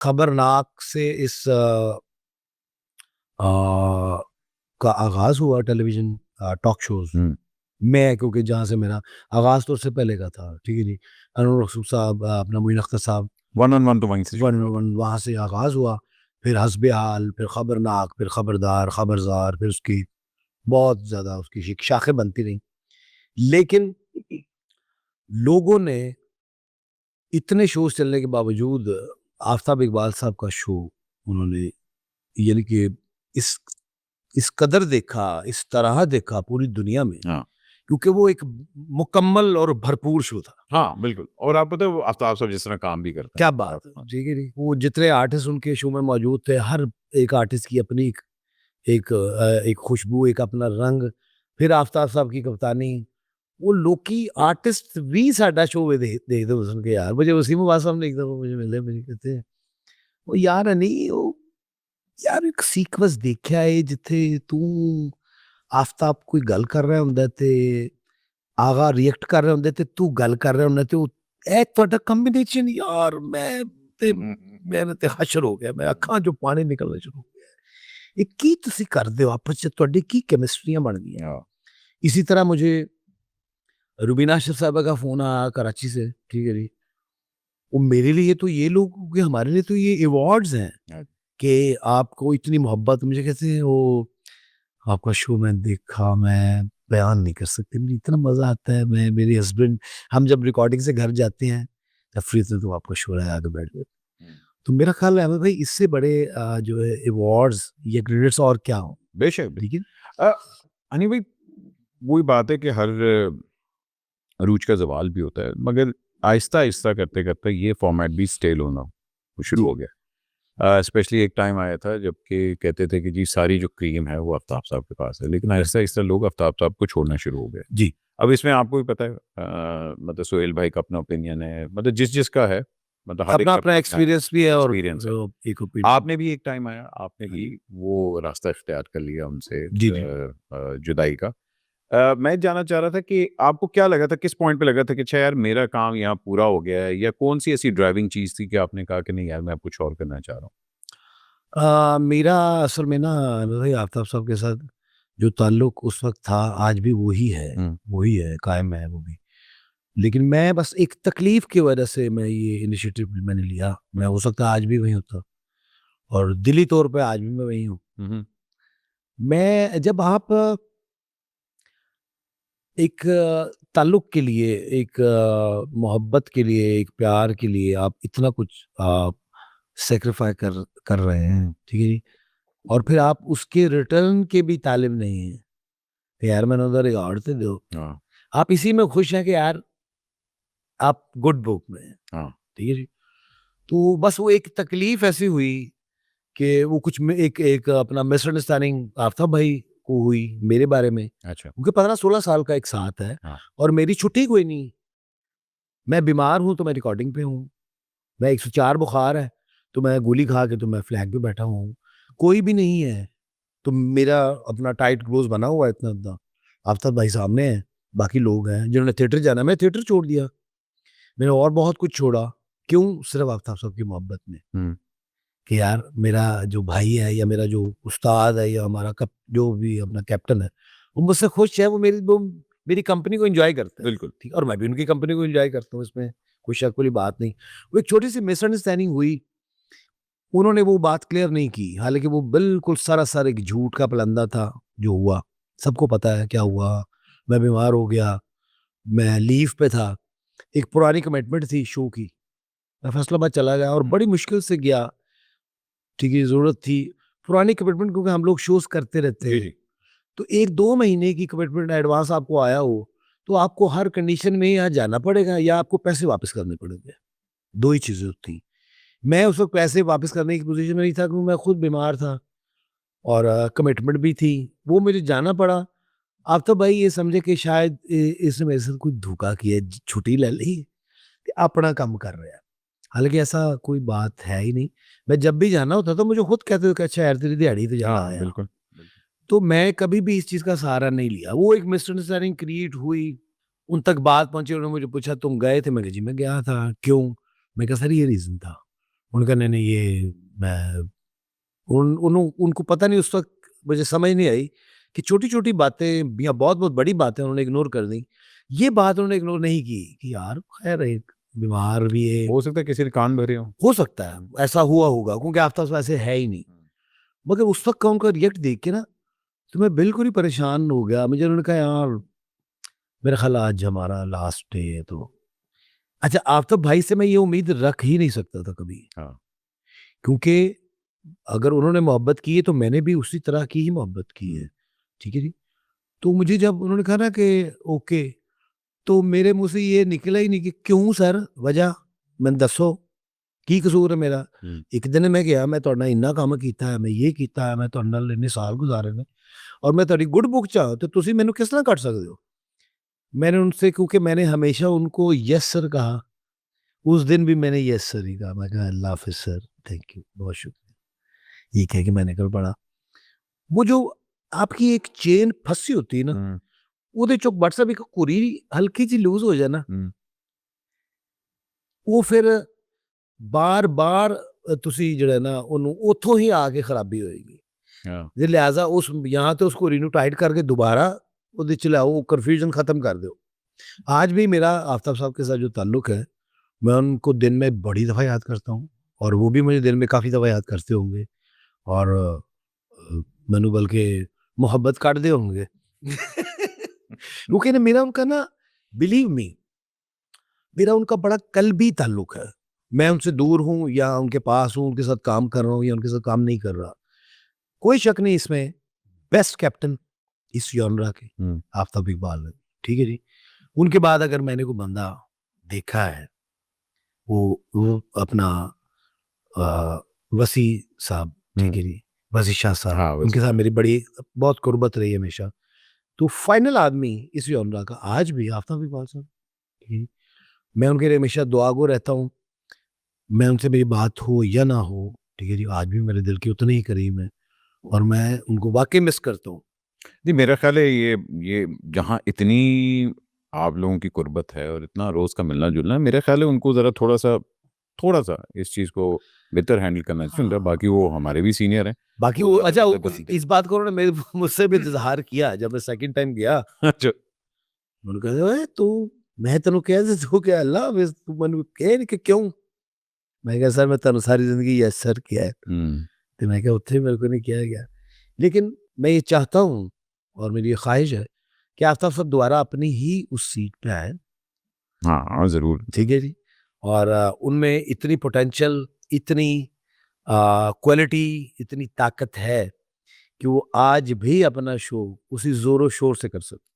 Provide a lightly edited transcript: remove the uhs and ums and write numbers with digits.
खबरनाक से इस का आगाज़ हुआ टेलीविज़न टॉक शोज़ हुँ। मैं, क्योंकि जहाँ से मेरा आगाज़ तो उससे पहले का था, ठीक है जी। अनवर रसूख साहब, अपना मोइन अख्तर साहब, वन ऑन वन तो वहीं से शुरू वन हुआ। वन वहाँ से आगाज़ हुआ, फिर हस्बे हाल, फिर खबरनाक, फिर खबरदार, खबरज़ार, फिर उसकी बहुत ज़्यादा उसकी शाखें बनती रहीं। लेकिन लोगों ने इतने शोज़ चलने के बावजूद आफ़ताब इकबाल साहब का शो उन्होंने यानी कि इस इस कदर देखा, इस तरह देखा पूरी दुनिया में, हाँ। क्योंकि वो एक मुकम्मल और भरपूर शो था। हाँ, बिल्कुल। और आप पता है वो आफ्ताब साहब जिस तरह काम भी करते हैं। क्या बात है! ठीक है जी। वो जितने आर्टिस्ट उनके शो में मौजूद थे, हर एक आर्टिस्ट की अपनी एक खुशबू, एक अपना रंग, फिर आफ़ताब साहब की कप्तानी, वो लोकी आर्टिस्ट भी साडा शो देखदे हुसन कि यार मुझे वसीम अब्बास साहब ने एक दफ़ा मुझे मिले, मुझे कहते हैं, "ਉਹ यार नहीं ਉਹ ਯਾਰ ਇੱਕ ਸੀਕੁਐਂਸ ਦੇਖਿਆ ਏ ਜਿੱਥੇ ਤੂੰ ਆਫ਼ਤਾਬ ਕੋਈ ਗੱਲ ਕਰ ਰਿਹਾ ਹੁੰਦਾ ਤੇ ਆਗਾ ਰਿਐਕਟ ਕਰ ਰਹੇ ਹੁੰਦੇ ਤੇ ਤੂੰ ਗੱਲ ਕਰ ਰਿਹਾ ਹੁੰਦਾ ਤੇ ਉਹ ਇਹ ਤੁਹਾਡਾ ਕੰਬੀਨੇਸ਼ਨ ਯਾਰ ਮੈਂ ਤੇ ਮੇਰੇ ਤੇ ਹਸ਼ਰ ਹੋ ਗਿਆ, ਮੈਂ ਅੱਖਾਂ 'ਚੋਂ ਪਾਣੀ ਨਿਕਲਣਾ ਸ਼ੁਰੂ ਹੋ ਗਿਆ। ਇਹ ਕੀ ਤੁਸੀਂ ਕਰਦੇ ਹੋ ਆਪਸ 'ਚ ਤੁਹਾਡੀ ਕੀ केमिस्ट्रियाँ बन गई हैं? हाँ। इसी तरह मुझे रुबीना अशरफ साहिबा का फ़ोन आया कराची से, ठीक है जी। वो मेरे लिए तो ये लोग कि हमारे लिए तो ये अवार्ड्स हैं हाँ। कि आपको इतनी मोहब्बत मुझे कहते हैं वो आपका शो मैं देखा, मैं बयान नहीं कर सकती, मुझे इतना मज़ा आता है। मैं मेरे हस्बैंड हम जब रिकॉर्डिंग से घर जाते हैं, तब फ्री से तो आपका शो है आके बैठ गए। हुँ। तो मेरा ख़्याल है अहमद भाई इससे बड़े जो है अवार्ड्स या क्रेडिट्स और क्या हो, बेशक, बेशक। ठीक है? हनी भाई वही बात है कि हर अरूज का ज़वाल भी होता है, मगर आहिस्ता-आहिस्ता करते-करते ये फ़ॉर्मेट भी स्टेल होना शुरू हो गया। स्पेशली एक टाइम आया था जबकि कहते थे कि जी सारी जो क्रीम है वो आफ्ताब साहब के पास है, लेकिन आहिस्ता-आहिस्ता लोग आफ्ताब साहब को छोड़ना शुरू हो गए। जी। अब इसमें आपको भी पता है मतलब सोहेल भाई का अपना ओपिनियन है, मतलब जिस-जिसका है, मतलब हर एक का अपना-अपना अपना एक्सपीरियंस भी है और एक्सपीरियंस है। एक ओपिनियन। आपने भी एक टाइम आया, आपने हाँ भी जी। वो रास्ता इख्तियार कर लिया उनसे जी, जी। जुदाई का। मैं जानना चाह रहा था कि आपको क्या लगा था, किस पॉइंट पे लगा था कि अच्छा यार मेरा काम यहाँ पूरा हो गया है, या कौन-सी ऐसी ड्राइविंग चीज़ थी कि आपने कहा कि नहीं यार मैं अब कुछ और करना चाह रहा हूँ? मेरा असल में ना वही आफ्ताब साहब के साथ जो ताल्लुक उस वक़्त था, आज भी हुँ। वही है, कायम है वो भी। लेकिन मैं बस एक तकलीफ़ की वजह से मैं ये इनिशिएटिव मैंने लिया। मैं हो सकता है आज भी वहीं होता और दिली तौर पे आज भी मैं वहीं हूँ। हुँ, हुँ। मैं जब आप एक ताल्लुक के लिए, एक मोहब्बत के लिए, एक प्यार के लिए आप इतना कुछ सैक्रिफ़ाई कर कर रहे हैं, हुँ। ठीक है जी? और फिर आप उसके रिटर्न के भी तालिब नहीं हैं, कि यार मैंने उधर एक औरतें दो। हाँ, आप इसी में खुश हैं कि यार आप गुड बुक में हैं, हाँ। ठीक है जी? तो बस वो एक तकलीफ़ ऐसी हुई कि वो कुछ में एक एक अपना मिसअंडरस्टैंडिंग आफ्ताब भाई को हुई मेरे बारे में, अच्छा। क्योंकि 15-16 साल का एक साथ है हाँ। और मेरी छुट्टी कोई नहीं। मैं बीमार हूँ, तो मैं रिकॉर्डिंग पे हूँ। मैं 104 बुखार है, तो मैं गोली खा के तो मैं फ्लैग पे बैठा हुआ हूँ। कोई भी नहीं है, तो मेरा अपना टाइट क्लोज़ बना हुआ है इतना-इतना। आफ्ताब भाई सामने हैं, बाकी लोग हैं, जिन्होंने थिएटर जाना है, मैंने थिएटर छोड़ दिया। मैंने और बहुत कुछ छोड़ा। क्यों? सिर्फ़ आफ्ताब साहब की मोहब्बत में, हुँ। कि यार मेरा जो भाई है या मेरा जो उस्ताद है या हमारा जो भी अपना कैप्टन है, वो मुझसे खुश है, वो मेरी कंपनी को एन्जॉय करता है, बिल्कुल। ठीक है? और मैं भी उनकी कंपनी को एन्जॉय करता हूँ, इसमें कोई शक वाली बात नहीं। वो एक छोटी-सी मिसअंडरस्टैंडिंग हुई, उन्होंने वो बात क्लियर नहीं की, हालाँकि वो बिल्कुल सरासर एक झूठ का फलंदा था, जो हुआ। सबको पता है क्या हुआ, मैं बीमार हो गया, मैं लीव पे था, एक पुरानी कमिटमेंट थी शो की, मैं फैसलाबाद चला गया और बड़ी मुश्किल से गया, ठीक है, ज़रूरत थी। पुरानी कमिटमेंट क्योंकि हम लोग शोज़ करते रहते जी, हैं, जी। तो 1-2 महीने की कमिटमेंट एडवांस आपको आया हो, तो आपको हर कंडीशन में यहाँ जाना पड़ेगा या आपको पैसे वापस करने पड़ेंगे, 2 ही चीज़ें होती हैं। मैं उस वक़्त पैसे वापस करने की पोज़ीशन में नहीं था क्योंकि मैं खुद बीमार था और कमिटमेंट भी थी, वो मुझे जाना पड़ा। अब तो भाई ये समझे कि शायद इसने मेरे साथ कोई धोखा किया है, छुट्टी ले ली कि अपना काम कर रहा है। हालाँकि ऐसा कोई बात है ही नहीं। मैं जब भी जाना होता तो मुझे खुद कहते थे कि अच्छा यार तेरी दिहाड़ी तो ज़्यादा हाँ, आया। बिल्कुल। बिल्कुल। तो मैं कभी भी इस चीज़ का सहारा नहीं लिया। वो एक मिसअंडरस्टैंडिंग क्रिएट हुई, उन तक बात पहुँची, उन्होंने मुझे पूछा तुम गए थे? मैं कहा जी मैं गया था। क्यों? मैं कहा सर ये रीज़न था। उनका नहीं ये मैं उनको पता नहीं उस वक्त, मुझे समझ नहीं आई कि छोटी छोटी बातें या बहुत बहुत बड़ी बातें उन्होंने इग्नोर कर दी। ये बात उन्होंने इग्नोर नहीं की कि यार खैर एक बीमार भी है, हो सकता है किसी ने कान भरे हो। हो सकता है ऐसा हुआ होगा क्योंकि आफ्ताब वैसे है ही नहीं। मगर उस वक्त का उनका रिएक्ट देख के ना तो मैं बिल्कुल ही परेशान हो गया। मुझे उन्होंने कहा यार मेरा ख्याल आज हमारा लास्ट डे है। तो अच्छा, आफ्ताब भाई से मैं ये उम्मीद रख ही नहीं सकता था कभी, हाँ। क्योंकि अगर उन्होंने मोहब्बत की है तो मैंने भी उसी तरह की ही मोहब्बत की है। ठीक है जी। तो मुझे जब उन्होंने कहा ना कि ओके, तो मेरे मुंह से ये निकला ही नहीं कि क्यों सर, वजह मैं दसो की कसूर है मेरा। एक दिन मैं गया, मैं ਤੁਹਾਡਾ ਇੰਨਾ ਕੰਮ ਕੀਤਾ ਹੈ, ਮੈਂ ਇਹ ਕੀਤਾ ਹੈ, ਮੈਂ ਤੁਹਾਡੇ ਨਾਲ ਇੰਨੇ साल गुजारे ने और मैं ਤੁਹਾਡੀ गुड बुक चाह तो ਤੁਸੀਂ ਮੈਨੂੰ किस तरह ਕੱਟ सकते हो। मैंने उनसे, क्योंकि मैंने हमेशा उनको यस सर कहा, उस दिन भी मैंने यस सर ही कहा। मैं कहा अल्लाह हाफिज सर, थैंक यू, बहुत शुक्रिया। ये कह के मैंने निकल पड़ा। वो जो आपकी एक चेन फंसी होती है ना, ਉਹਦੇ ਚੋਂ WhatsApp ਇੱਕ ਕੁਰੀ ਹਲਕੀ ਜਿਹੀ ਲੂਜ਼ ਹੋ ਜਾਏ ਨਾ, ਉਹ ਫਿਰ ਬਾਰ-ਬਾਰ ਤੁਸੀਂ ਜਿਹੜਾ ਨਾ ਉਹਨੂੰ ਉੱਥੋਂ ਹੀ ਆ ਕੇ ਖਰਾਬੀ ਹੋਏਗੀ। ਜੇ ਲਿਹਾਜ਼ਾ ਉਸ यहाँ तो उस कुरी ਨੂੰ टाइट करके दोबारा ਉਹਦੇ ਚ लाओ, कन्फ्यूजन ख़त्म कर दो। आज भी मेरा आफ्ताब साहब के साथ जो ताल्लुक है, मैं उनको दिन में बड़ी दफ़ा याद करता हूँ और वो भी मुझे दिन में काफ़ी दफ़ा याद करते होंगे और मैनू बल्कि मोहब्बत काटते होंगे क्योंकि ना मेरा उनका ना, बिलीव मी, मेरा उनका बड़ा कल्बी ताल्लुक है। मैं उनसे दूर हूँ या उनके पास हूँ, उनके साथ काम कर रहा हूँ या उनके साथ काम नहीं कर रहा, कोई शक नहीं इसमें, बेस्ट कैप्टन इस जॉनरा के आफ्ताब इकबाल है। ठीक है जी। उनके बाद अगर मैंने कोई बंदा देखा है, वो अपना वसी साहब, ठीक है जी, वसी शाह साहब, हाँ, वसी उनके साथ मेरी बड़ी बहुत कुर्बत रही है हमेशा। तो फाइनल आदमी इस जॉनरा का आज भी आफ्ताब इकबाल साहब। ठीक है। मैं उनके लिए हमेशा दुआगो रहता हूँ। मैं उनसे मेरी बात हो या ना हो, ठीक है जी, आज भी मेरे दिल के उतने ही करीब हैं और मैं उनको वाकई मिस करता हूँ। जी, मेरा ख्याल है ये जहाँ इतनी आप लोगों की कुर्बत है और इतना रोज़ का मिलना-जुलना है, मेरा ख्याल है उनको ज़रा थोड़ा-सा इस चीज़ को बेहतर हैंडल करना चाहिए। हाँ। बाकी वो हमारे भी सीनियर हैं। बाकी वो अच्छा इस बात को उन्होंने मुझसे भी इज़हार किया जब मैं सेकंड टाइम गया। अच्छा। उन्होंने कहा ओए तू, मैं तेनों कहा सी तू क्या अल्लाह हाफिज़, तू मैनू कहे नहीं कि क्यों? मैं कहा सर मैं तेनों सारी ज़िंदगी यस सर किया है। तो मैं कहा उत्थे मेरे को नहीं किया गया। लेकिन मैं ये चाहता हूँ और मेरी ये ख्वाहिश है कि आफ्ताब साहब दोबारा अपनी ही उस सीट पे आएँ। हाँ, ज़रूर। ठीक है जी। और उनमें इतनी पोटेंशियल, इतनी क्वालिटी, इतनी ताकत है कि वो आज भी अपना शो उसी ज़ोरों शोर से कर सकते।